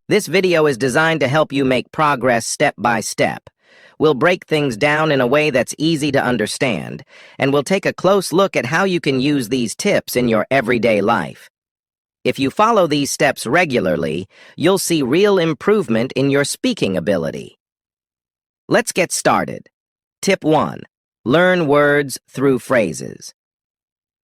This video is designed to help you make progress step by step. We'll break things down in a way that's easy to understand, and we'll take a close look at how you can use these tips in your everyday life. If you follow these steps regularly, you'll see real improvement in your speaking ability. Let's get started. Tip 1. Learn words through phrases.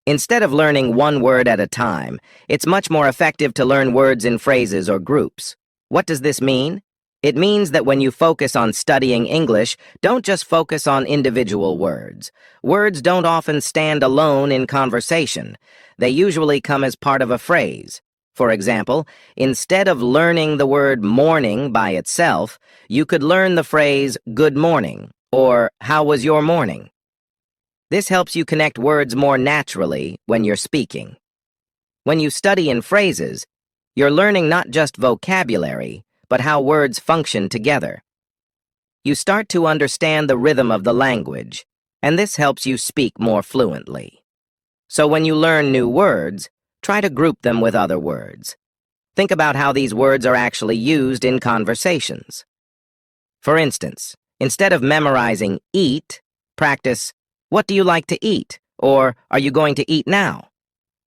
Instead of learning one word at a time, it's much more effective to learn words in phrases or groups. What does this mean? It means that when you focus on studying English, don't just focus on individual words. Words don't often stand alone in conversation. They usually come as part of a phrase. For example, instead of learning the word morning by itself, you could learn the phrase good morning or how was your morning? This helps you connect words more naturally when you're speaking. When you study in phrases, you're learning not just vocabulary, but how words function together. You start to understand the rhythm of the language, and this helps you speak more fluently. So when you learn new words, try to group them with other words. Think about how these words are actually used in conversations. For instance, instead of memorizing eat, practice, what do you like to eat? Or are you going to eat now?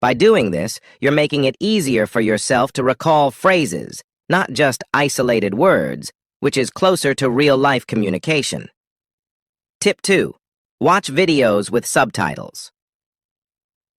By doing this, you're making it easier for yourself to recall phrases, not just isolated words, which is closer to real-life communication. Tip 2. Watch videos with subtitles.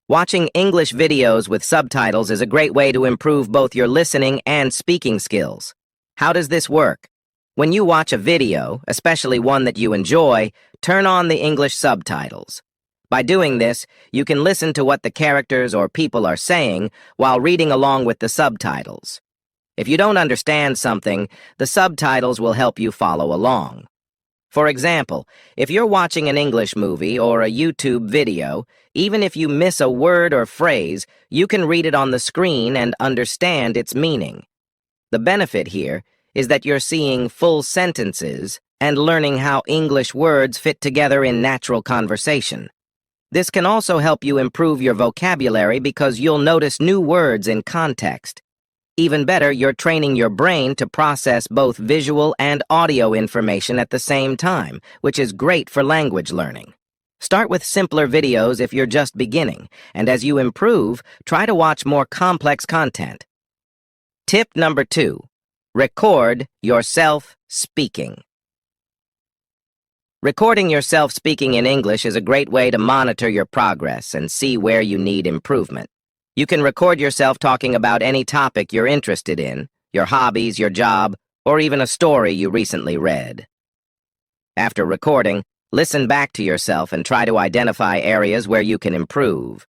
Watching English videos with subtitles is a great way to improve both your listening and speaking skills. How does this work? When you watch a video, especially one that you enjoy, turn on the English subtitles. By doing this, you can listen to what the characters or people are saying while reading along with the subtitles. If you don't understand something, the subtitles will help you follow along. For example, if you're watching an English movie or a YouTube video, even if you miss a word or phrase, you can read it on the screen and understand its meaning. The benefit here is that you're seeing full sentences and learning how English words fit together in natural conversation. This can also help you improve your vocabulary because you'll notice new words in context. Even better, you're training your brain to process both visual and audio information at the same time, which is great for language learning. Start with simpler videos if you're just beginning, and as you improve, try to watch more complex content. Tip number 2. Record yourself speaking. Recording yourself speaking in English is a great way to monitor your progress and see where you need improvement. You can record yourself talking about any topic you're interested in, your hobbies, your job, or even a story you recently read. After recording, listen back to yourself and try to identify areas where you can improve.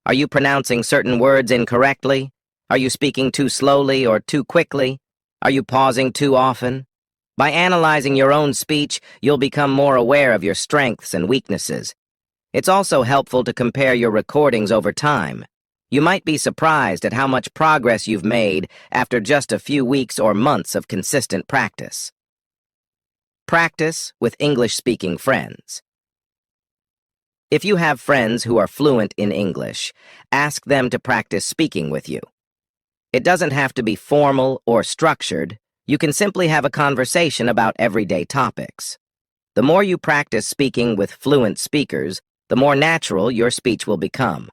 Are you pronouncing certain words incorrectly? Are you speaking too slowly or too quickly? Are you pausing too often? By analyzing your own speech, you'll become more aware of your strengths and weaknesses. It's also helpful to compare your recordings over time. You might be surprised at how much progress you've made after just a few weeks or months of consistent practice. Practice with English-speaking friends. If you have friends who are fluent in English, ask them to practice speaking with you. It doesn't have to be formal or structured. You can simply have a conversation about everyday topics. The more you practice speaking with fluent speakers, the more natural your speech will become.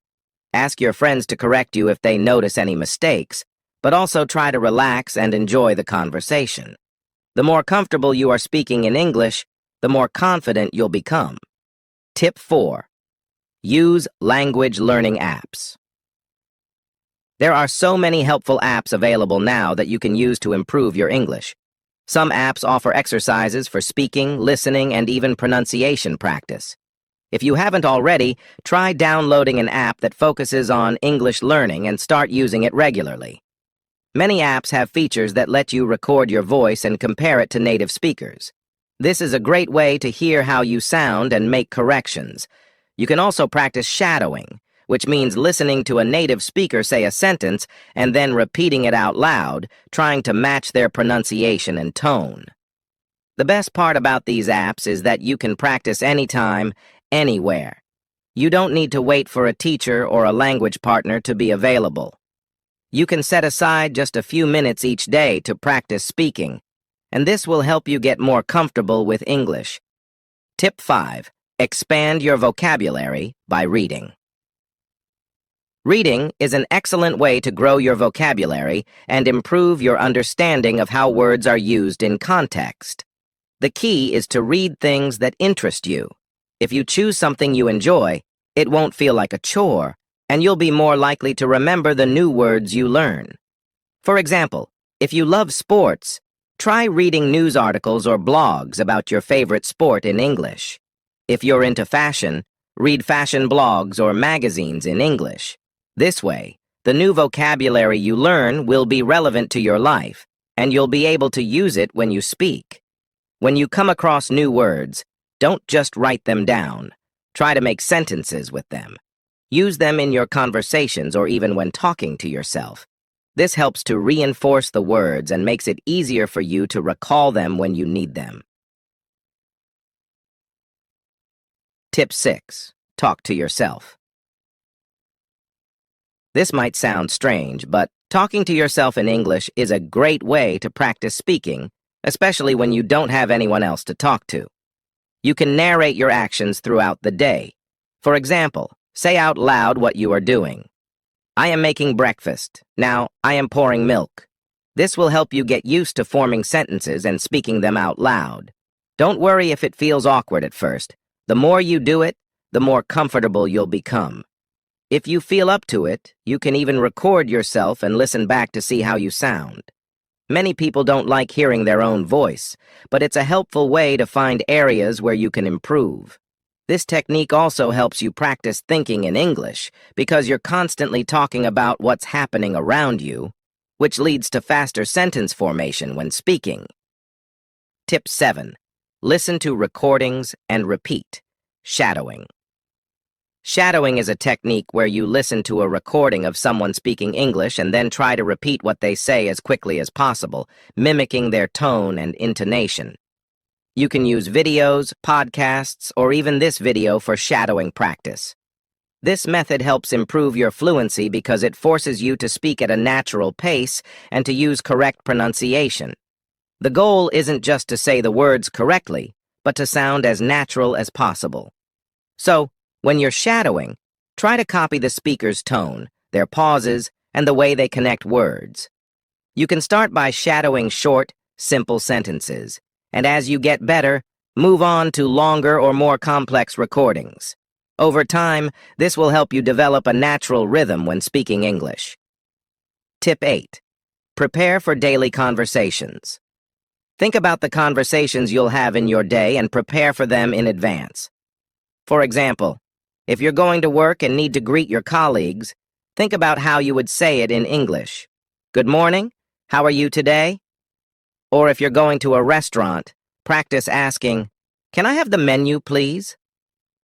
Ask your friends to correct you if they notice any mistakes, but also try to relax and enjoy the conversation. The more comfortable you are speaking in English, the more confident you'll become. Tip 4. Use language learning apps. There are so many helpful apps available now that you can use to improve your English. Some apps offer exercises for speaking, listening, and even pronunciation practice. If you haven't already, try downloading an app that focuses on English learning and start using it regularly. Many apps have features that let you record your voice and compare it to native speakers. This is a great way to hear how you sound and make corrections. You can also practice shadowing, which means listening to a native speaker say a sentence and then repeating it out loud, trying to match their pronunciation and tone. The best part about these apps is that you can practice anytime, anywhere. You don't need to wait for a teacher or a language partner to be available. You can set aside just a few minutes each day to practice speaking, and this will help you get more comfortable with English. Tip 5. Expand your vocabulary by reading. Reading is an excellent way to grow your vocabulary and improve your understanding of how words are used in context. The key is to read things that interest you. If you choose something you enjoy, it won't feel like a chore, and you'll be more likely to remember the new words you learn. For example, if you love sports, try reading news articles or blogs about your favorite sport in English. If you're into fashion, read fashion blogs or magazines in English. This way, the new vocabulary you learn will be relevant to your life, and you'll be able to use it when you speak. When you come across new words, don't just write them down. Try to make sentences with them. Use them in your conversations or even when talking to yourself. This helps to reinforce the words and makes it easier for you to recall them when you need them. Tip 6. Talk to yourself. This might sound strange, but talking to yourself in English is a great way to practice speaking, especially when you don't have anyone else to talk to. You can narrate your actions throughout the day. For example, say out loud what you are doing. I am making breakfast. Now, I am pouring milk. This will help you get used to forming sentences and speaking them out loud. Don't worry if it feels awkward at first. The more you do it, the more comfortable you'll become. If you feel up to it, you can even record yourself and listen back to see how you sound. Many people don't like hearing their own voice, but it's a helpful way to find areas where you can improve. This technique also helps you practice thinking in English because you're constantly talking about what's happening around you, which leads to faster sentence formation when speaking. Tip 7. Listen to recordings and repeat. Shadowing. Shadowing is a technique where you listen to a recording of someone speaking English and then try to repeat what they say as quickly as possible, mimicking their tone and intonation. You can use videos, podcasts, or even this video for shadowing practice. This method helps improve your fluency because it forces you to speak at a natural pace and to use correct pronunciation. The goal isn't just to say the words correctly, but to sound as natural as possible. So, when you're shadowing, try to copy the speaker's tone, their pauses, and the way they connect words. You can start by shadowing short, simple sentences, and as you get better, move on to longer or more complex recordings. Over time, this will help you develop a natural rhythm when speaking English. Tip 8. Prepare for daily conversations. Think about the conversations you'll have in your day and prepare for them in advance. For example, if you're going to work and need to greet your colleagues, think about how you would say it in English. Good morning, how are you today? Or if you're going to a restaurant, practice asking, can I have the menu, please?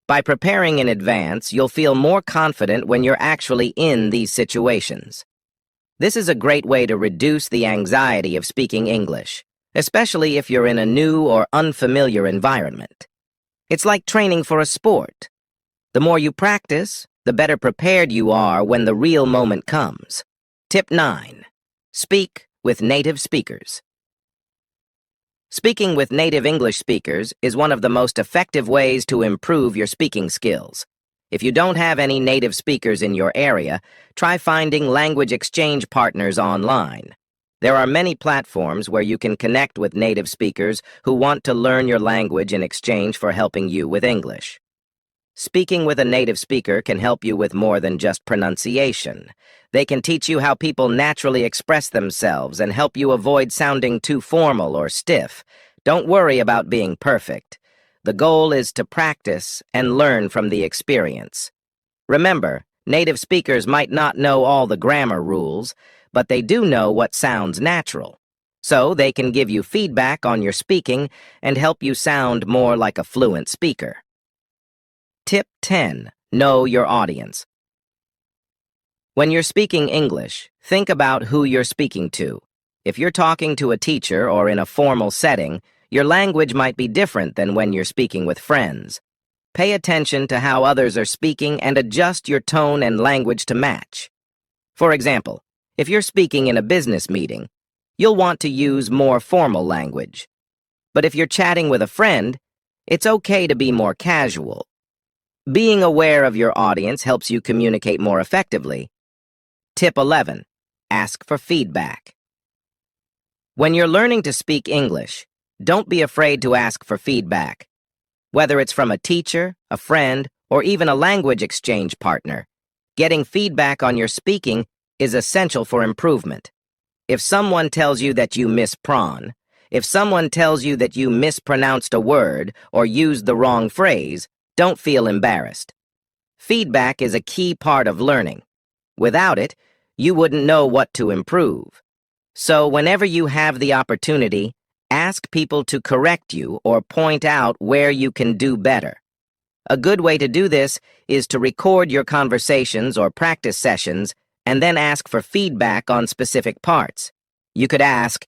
By preparing in advance, you'll feel more confident when you're actually in these situations. This is a great way to reduce the anxiety of speaking English, especially if you're in a new or unfamiliar environment. It's like training for a sport. The more you practice, the better prepared you are when the real moment comes. Tip 9. Speak with native speakers. Speaking with native English speakers is one of the most effective ways to improve your speaking skills. If you don't have any native speakers in your area, try finding language exchange partners online. There are many platforms where you can connect with native speakers who want to learn your language in exchange for helping you with English. Speaking with a native speaker can help you with more than just pronunciation. They can teach you how people naturally express themselves and help you avoid sounding too formal or stiff. Don't worry about being perfect. The goal is to practice and learn from the experience. Remember, native speakers might not know all the grammar rules, but they do know what sounds natural. So they can give you feedback on your speaking and help you sound more like a fluent speaker. Tip 10. Know your audience. When you're speaking English, think about who you're speaking to. If you're talking to a teacher or in a formal setting, your language might be different than when you're speaking with friends. Pay attention to how others are speaking and adjust your tone and language to match. For example, If you're speaking in a business meeting, you'll want to use more formal language. But if you're chatting with a friend, it's okay to be more casual. Being aware of your audience helps you communicate more effectively. Tip 11. Ask for feedback. When you're learning to speak English, don't be afraid to ask for feedback. Whether it's from a teacher, a friend, or even a language exchange partner, getting feedback on your speaking is essential for improvement. If someone tells you that you miss prawn, if someone tells you that you mispronounced a word or used the wrong phrase, don't feel embarrassed. Feedback is a key part of learning. Without it, you wouldn't know what to improve. So whenever you have the opportunity, ask people to correct you or point out where you can do better. A good way to do this is to record your conversations or practice sessions and then ask for feedback on specific parts. You could ask,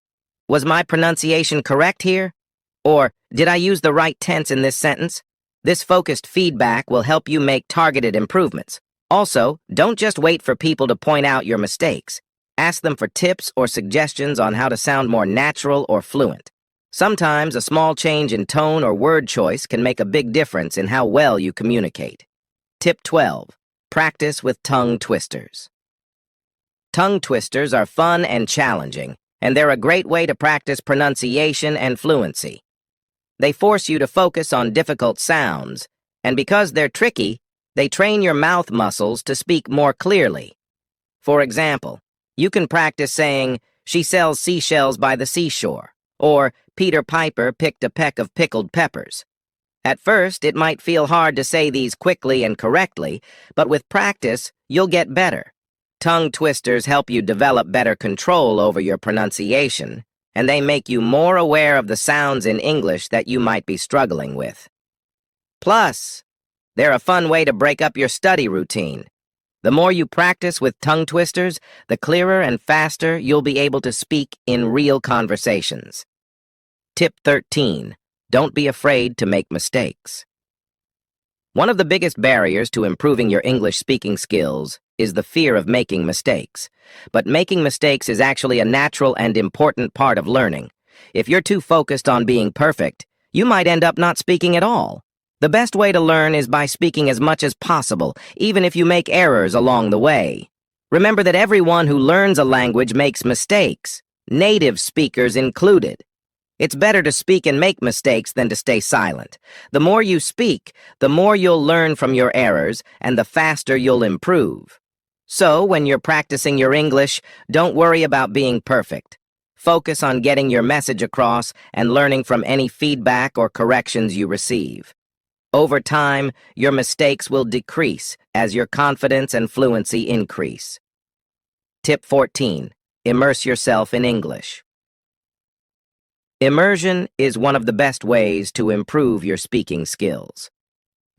"Was my pronunciation correct here?" Or, "Did I use the right tense in this sentence?" This focused feedback will help you make targeted improvements. Also, don't just wait for people to point out your mistakes. Ask them for tips or suggestions on how to sound more natural or fluent. Sometimes a small change in tone or word choice can make a big difference in how well you communicate. Tip 12. Practice with tongue twisters. Tongue twisters are fun and challenging, and they're a great way to practice pronunciation and fluency. They force you to focus on difficult sounds, and because they're tricky, they train your mouth muscles to speak more clearly. For example, you can practice saying, "She sells seashells by the seashore," or "Peter Piper picked a peck of pickled peppers." At first, it might feel hard to say these quickly and correctly, but with practice, you'll get better. Tongue twisters help you develop better control over your pronunciation, and they make you more aware of the sounds in English that you might be struggling with. Plus, they're a fun way to break up your study routine. The more you practice with tongue twisters, the clearer and faster you'll be able to speak in real conversations. Tip 13. Don't be afraid to make mistakes. One of the biggest barriers to improving your English speaking skills is the fear of making mistakes. But making mistakes is actually a natural and important part of learning. If you're too focused on being perfect, you might end up not speaking at all. The best way to learn is by speaking as much as possible, even if you make errors along the way. Remember that everyone who learns a language makes mistakes, native speakers included. It's better to speak and make mistakes than to stay silent. The more you speak, the more you'll learn from your errors, and the faster you'll improve. So, when you're practicing your English, don't worry about being perfect. Focus on getting your message across and learning from any feedback or corrections you receive. Over time, your mistakes will decrease as your confidence and fluency increase. Tip 14. Immerse yourself in English. Immersion is one of the best ways to improve your speaking skills.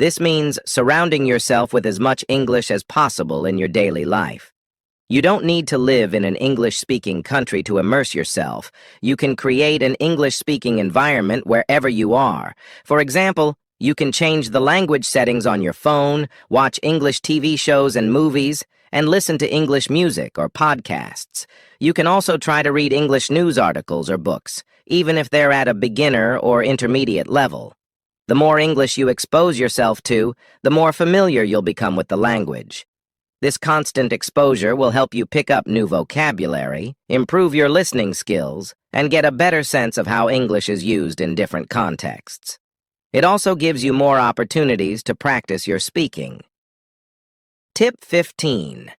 This means surrounding yourself with as much English as possible in your daily life. You don't need to live in an English-speaking country to immerse yourself. You can create an English-speaking environment wherever you are. For example, you can change the language settings on your phone, watch English TV shows and movies, and listen to English music or podcasts. You can also try to read English news articles or books, even if they're at a beginner or intermediate level. The more English you expose yourself to, the more familiar you'll become with the language. This constant exposure will help you pick up new vocabulary, improve your listening skills, and get a better sense of how English is used in different contexts. It also gives you more opportunities to practice your speaking. Tip 15.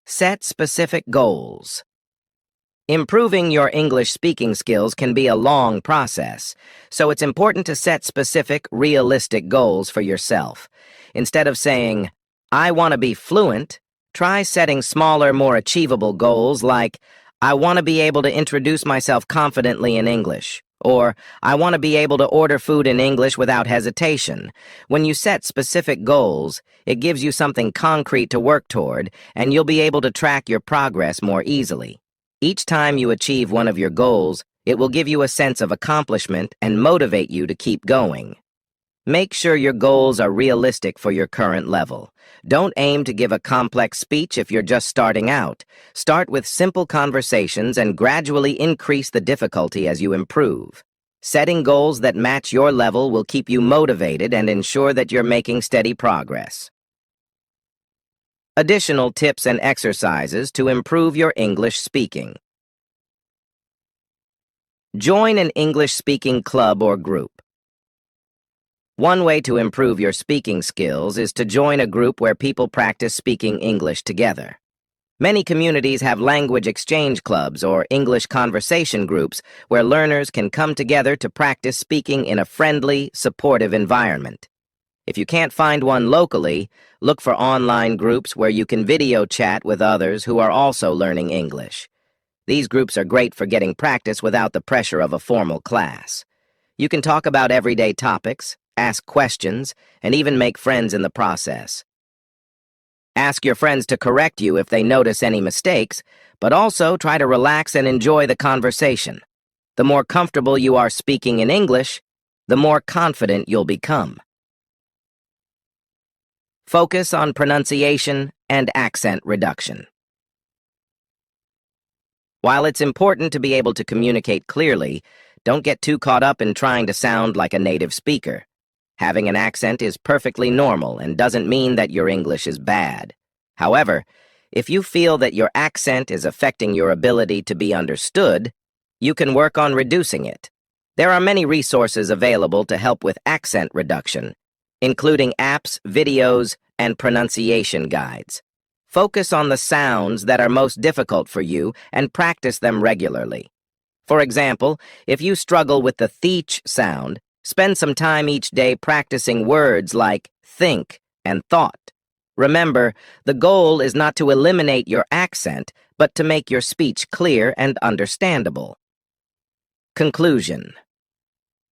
Set specific goals. Improving your English speaking skills can be a long process, so it's important to set specific, realistic goals for yourself. Instead of saying, "I want to be fluent," try setting smaller, more achievable goals like, "I want to be able to introduce myself confidently in English," or "I want to be able to order food in English without hesitation." When you set specific goals, it gives you something concrete to work toward, and you'll be able to track your progress more easily. Each time you achieve one of your goals, it will give you a sense of accomplishment and motivate you to keep going. Make sure your goals are realistic for your current level. Don't aim to give a complex speech if you're just starting out. Start with simple conversations and gradually increase the difficulty as you improve. Setting goals that match your level will keep you motivated and ensure that you're making steady progress. Additional tips and exercises to improve your English speaking. Join an English-speaking club or group. One way to improve your speaking skills is to join a group where people practice speaking English together. Many communities have language exchange clubs or English conversation groups where learners can come together to practice speaking in a friendly, supportive environment. If you can't find one locally, look for online groups where you can video chat with others who are also learning English. These groups are great for getting practice without the pressure of a formal class. You can talk about everyday topics, ask questions, and even make friends in the process. Ask your friends to correct you if they notice any mistakes, but also try to relax and enjoy the conversation. The more comfortable you are speaking in English, the more confident you'll become. Focus on pronunciation and accent reduction. While it's important to be able to communicate clearly, don't get too caught up in trying to sound like a native speaker. Having an accent is perfectly normal and doesn't mean that your English is bad. However, if you feel that your accent is affecting your ability to be understood, you can work on reducing it. There are many resources available to help with accent reduction, including apps, videos, and pronunciation guides. Focus on the sounds that are most difficult for you and practice them regularly. For example, if you struggle with the th sound, spend some time each day practicing words like think and thought. Remember, the goal is not to eliminate your accent, but to make your speech clear and understandable. Conclusion.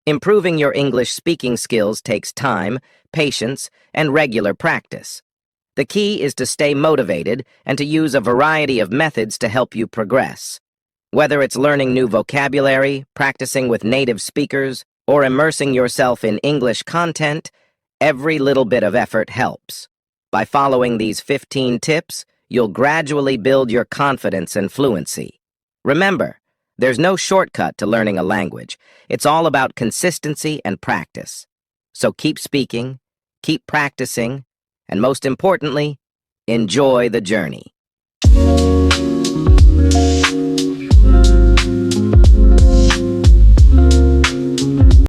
Improving your English speaking skills takes time, patience, and regular practice. The key is to stay motivated and to use a variety of methods to help you progress. Whether it's learning new vocabulary, practicing with native speakers, or immersing yourself in English content, every little bit of effort helps. By following these 15 tips, you'll gradually build your confidence and fluency. Remember, there's no shortcut to learning a language. It's all about consistency and practice. So keep speaking, keep practicing, and most importantly, enjoy the journey.